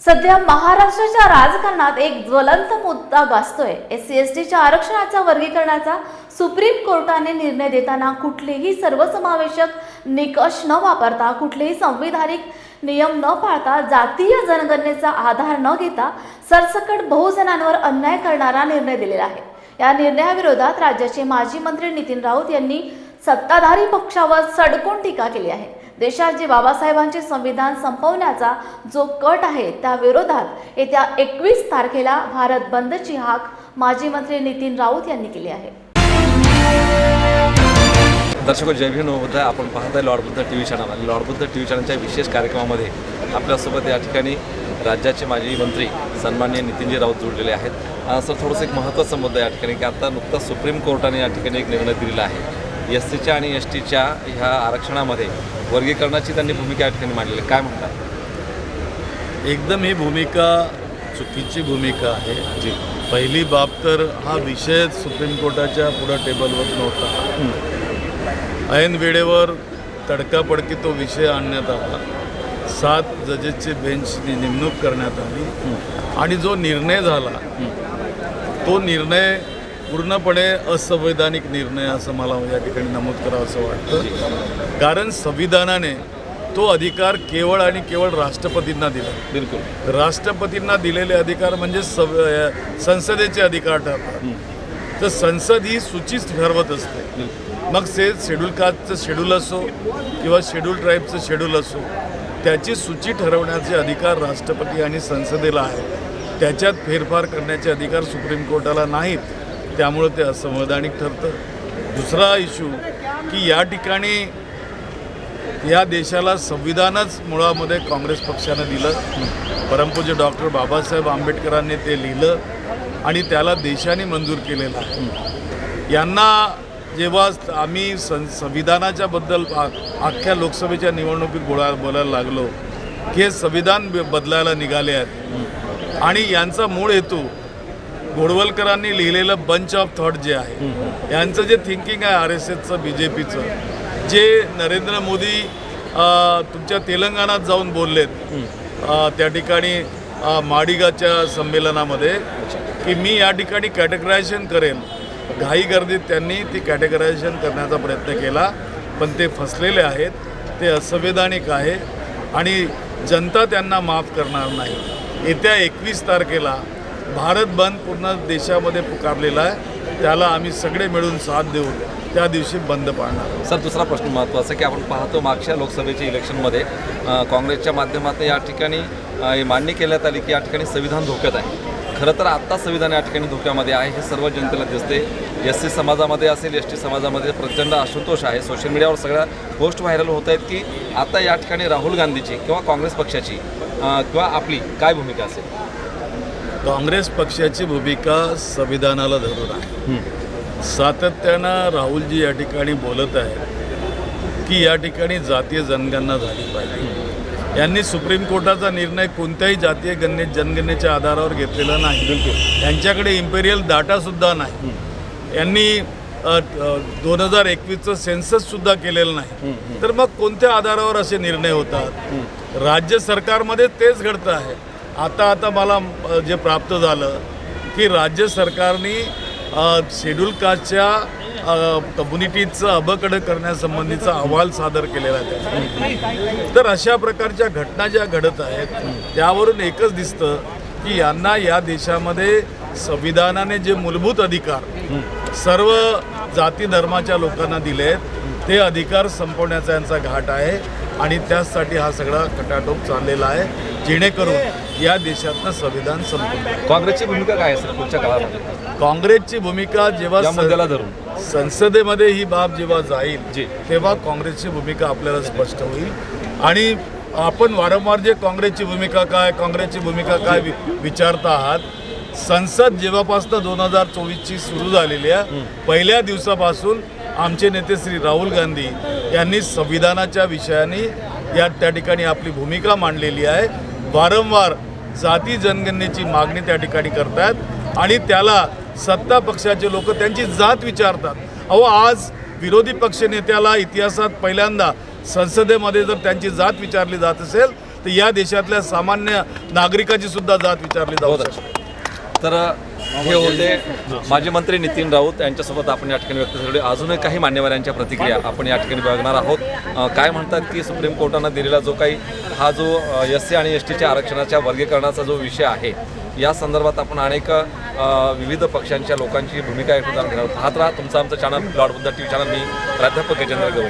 सध्या महाराष्ट्राच्या राजकारणात एक ज्वलंत मुद्दा गाजतोय। SC/STच्या आरक्षणाच्या वर्गीकरणाचा सुप्रीम कोर्टाने निर्णय देताना कुठलेही सर्वसमावेशक निकष न वापरता, कुठलेही संविधानिक नियम न पाळता, जातीय जनगणनेचा आधार न घेता सरसकट बहुजनांवर अन्याय करणारा निर्णय दिलेला आहे। या निर्णयाविरोधात राज्याचे माजी मंत्री नितीन राऊत यांनी सत्ताधारी पक्षावर सडकून टीका केली आहे। देशात जे बाबासाहेबांचे संविधान संपवण्याचा जो कट आहे त्या विरोधात येत्या 21 तारखेला भारत बंदची हाक माजी मंत्री नितीन राऊत यांनी केली आहे। दर्शको जय भीम नमो बुद्धाय। आपण पाहताय लॉर्ड बुद्ध टीव्ही चॅनल आणि लॉर्ड बुद्ध टीव्ही चॅनलच्या विशेष कार्यक्रमामध्ये आपल्यासोबत या ठिकाणी राज्याचे माजी मंत्री सन्माननीय नितीनजी राऊत जोडलेले आहेत। असं थोडंसं एक महत्त्वाचा मुद्दा या ठिकाणी की आता नुकताच सुप्रीम कोर्टाने या ठिकाणी एक निर्णय दिलेला आहे। SCच्या आणि STच्या ह्या आरक्षणामध्ये वर्गीकरणाची त्यांनी भूमिका या ठिकाणी मांडलेली आहे। काय म्हणतात? एकदम ही भूमिका चुकीची भूमिका आहे जी। पहिली बाब तर हा विषय सुप्रीम कोर्टाच्या पुढं टेबलवर नव्हता। ऐन वेळेवर तडकाफडकी तो विषय आणण्यात आला। 7 जजेसची बेंचची नेमणूक करण्यात आली आणि जो निर्णय झाला तो निर्णय पूर्णपणे असंवैधानिक निर्णय असं मला या ठिकाणी नमूद करावं असं वाटतं। कारण संविधानाने तो अधिकार केवळ आणि केवळ राष्ट्रपतींना दिला। बिलकुल राष्ट्रपतींना दिलेले अधिकार म्हणजे संसदेचे अधिकार ठरतात। तर संसद ही सूचीच ठरवत असते। मग शेड्यूल कास्टचं शेड्यूल असो किंवा शेड्यूल ट्राईबचं शेड्यूल असो, त्याची सूची ठरवण्याचे अधिकार राष्ट्रपती आणि संसदेला आहे। त्याच्यात फेरफार करण्याचे अधिकार सुप्रीम कोर्टाला नाहीत। त्यामुळे ते असंवैधानिक ठरतं। दुसरा इश्यू की या ठिकाणी या देशाला संविधानच मुळामध्ये काँग्रेस पक्षानं दिलं। परमपूज्य डॉक्टर बाबासाहेब आंबेडकरांनी ते लिहिलं आणि त्याला देशाने मंजूर केलेलं आहे। यांना जेव्हा आम्ही संविधानाच्या बद्दल अख्ख्या लोकसभेच्या निवडणुकीत बोलायला लागलो की हे संविधान बदलायला निघाले आहेत आणि यांचा मूळ हेतू गोडवलकरांनी लिहिलेलं बंच ऑफ थॉट जे आहे, यांचं जे थिंकिंग आहे RSSचं BJPचं, जे नरेंद्र मोदी तुमच्या तेलंगणात जाऊन बोललेत त्या ठिकाणी माडिगाच्या संमेलनामध्ये की मी या ठिकाणी कॅटेगरायझेशन करेन, घाई गर्दीत त्यांनी ती कॅटेगरायझेशन करण्याचा प्रयत्न केला, पण ते फसलेले आहेत। ते असंवैधानिक आहे आणि जनता त्यांना माफ करणार नाही। येत्या 21 तारखेला भारत बंद पूर्ण देशामध्ये पुकारलेला आहे। त्याला आम्ही सगळे मिळून साथ देऊ, त्या दिवशी बंद पाळणार। सर, दुसरा प्रश्न महत्त्वाचा की आपण पाहतो मागच्या लोकसभेच्या इलेक्शनमध्ये काँग्रेसच्या माध्यमातून या ठिकाणी मान्य करण्यात आली की या ठिकाणी संविधान धोक्यात आहे। खरं तर आत्ता संविधान या ठिकाणी धोक्यामध्ये आहे हे सर्व जनतेला दिसते। SC समाजामध्ये असेल, ST समाजामध्ये प्रचंड असंतोष आहे। सोशल मीडियावर सगळ्या पोस्ट व्हायरल होत आहेत की आता या ठिकाणी राहुल गांधीची किंवा काँग्रेस पक्षाची किंवा आपली काय भूमिका असेल? काँग्रेस पक्षाची भूमिका संविधानाला धरून आहे। सातत्यानं राहुलजी या ठिकाणी बोलत आहेत की या ठिकाणी जातीय जनगणना झाली पाहिजे। यांनी सुप्रीम कोर्टाचा निर्णय कोणत्याही जातीय जनगणनेच्या आधारावर घेतलेला नाही। बिलकुल यांच्याकडे इम्पेरियल डाटासुद्धा नाही। यांनी 2021चं सेन्सससुद्धा केलेलं नाही। तर मग कोणत्या आधारावर असे निर्णय होतात? राज्य सरकारमध्ये तेच घडतं आहे। आता मला जे प्राप्त झालं की राज्य सरकारने शेड्यूल कास्टच्या कम्युनिटीचं अबकडं करण्यासंबंधीचा अहवाल सादर केलेला आहे। तर अशा प्रकारच्या घटना ज्या घडत आहेत त्यावरून एकच दिसतं की यांना या देशामध्ये संविधानाने जे मूलभूत अधिकार सर्व जाती धर्माच्या लोकांना दिले आहेत ते अधिकार संपवण्याचा यांचा घाट आहे आणि त्यासाठी हा सगळा खटाटोप चाललेला आहे, जेणेकरून या देशातनं संविधान संपवलं। काँग्रेसची भूमिका काय असेल पुढच्या काळामध्ये? काँग्रेसची भूमिका जेव्हा मुद्द्याला धरून संसदेमध्ये ही बाब जेव्हा जाईल तेव्हा काँग्रेसची भूमिका आपल्याला स्पष्ट होईल। आणि आपण वारंवार जे काँग्रेसची भूमिका काय विचारता आहात, संसद जेव्हापासून 2024ची सुरू झालेली आहे पहिल्या दिवसापासून आमचे नेते श्री राहुल गांधी यांनी संविधानाच्या विषयाने त्या ठिकाणी आपली भूमिका मांडलेली आहे। वारंवार जाती जनगणनेची मागणी त्या ठिकाणी करतात आणि त्याला सत्ता पक्षाचे लोक त्यांची जात विचारतात। अहो, आज विरोधी पक्ष नेत्याला इतिहासात पहिल्यांदा संसदेमध्ये जर त्यांची जात विचारली जात असेल तर या देशातल्या सामान्य नागरिकाची सुद्धा जात विचारली जाऊ बहुत शकते. तर हे होते माजी मंत्री नितीन राऊत यांच्यासोबत आपण या ठिकाणी व्यक्त केलेली अजूनही काही मान्यवरांच्या प्रतिक्रिया आपण या ठिकाणी बघणार आहोत. काय म्हणतात की सुप्रीम कोर्टानं दिलेला जो काही हा जो SC आणि STच्या आरक्षणाच्या वर्गीकरणाचा जो विषय आहे या संदर्भात आपण अनेक विविध पक्षांच्या लोकांची भूमिका एकूण जाणून घेणार आहोत. पाहत राहा तुमचं आमचं channel Lord Buddha TV channel. मी प्राध्यापक गजेंद्र गवई.